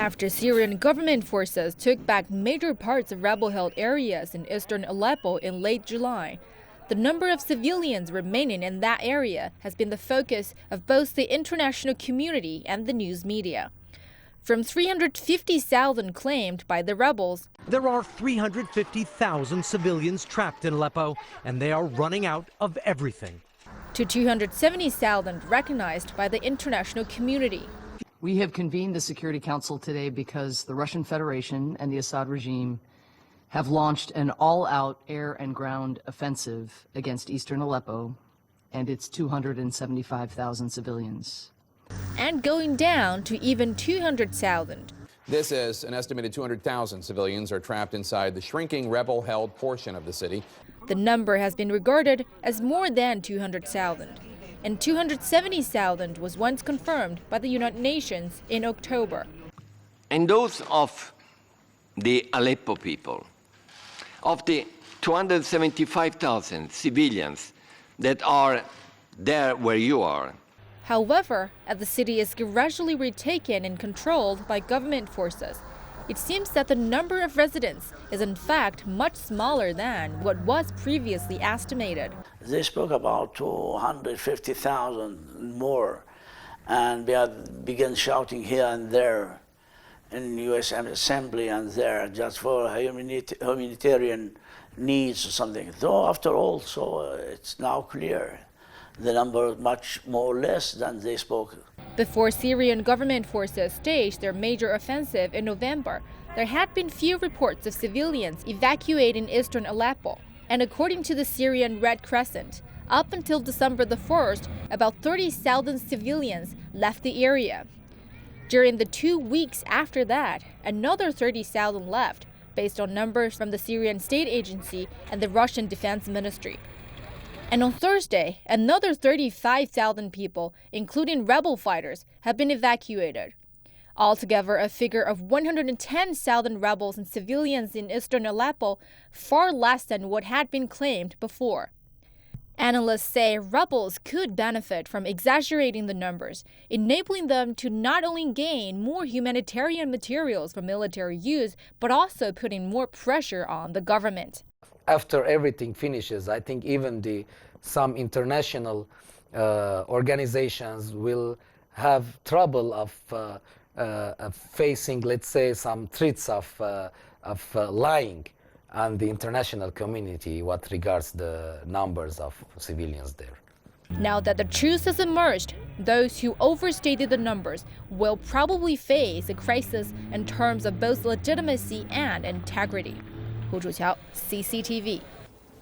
After Syrian government forces took back major parts of rebel-held areas in eastern Aleppo in late July, the number of civilians remaining in that area has been the focus of both the international community and the news media. From 350,000 claimed by the rebels, there are 350,000 civilians trapped in Aleppo, and they are running out of everything, to 270,000 recognized by the international community. We have convened the Security Council today because the Russian Federation and the Assad regime have launched an all-out air and ground offensive against eastern Aleppo and its 275,000 civilians. And going down to even 200,000. This is an estimated 200,000 civilians are trapped inside the shrinking rebel-held portion of the city. The number has been regarded as more than 200,000. And 270,000 was once confirmed by the United Nations in October. And those of the Aleppo people, of the 275,000 civilians that are there where you are. However, as the city is gradually retaken and controlled by government forces, it seems that the number of residents is in fact much smaller than what was previously estimated. They spoke about 250,000 more, and they began shouting here and there in the U.S. Assembly and there just for humanitarian needs or something. Though after all, so it's now clear. The number is much more or less than they spoke. Before Syrian government forces staged their major offensive in November, there had been few reports of civilians evacuating eastern Aleppo. And according to the Syrian Red Crescent, up until December the 1st, about 30,000 civilians left the area. During the 2 weeks after that, another 30,000 left, based on numbers from the Syrian State Agency and the Russian Defense Ministry. And on Thursday, another 35,000 people, including rebel fighters, have been evacuated. Altogether, a figure of 110,000 rebels and civilians in eastern Aleppo, far less than what had been claimed before. Analysts say rebels could benefit from exaggerating the numbers, enabling them to not only gain more humanitarian materials for military use, but also putting more pressure on the government. After everything finishes, I think even some international organizations will have trouble of facing, let's say, some threats of lying on the international community what regards the numbers of civilians there. Now that the truth has emerged, those who overstated the numbers will probably face a crisis in terms of both legitimacy and integrity. Hu Chuqiao, CCTV.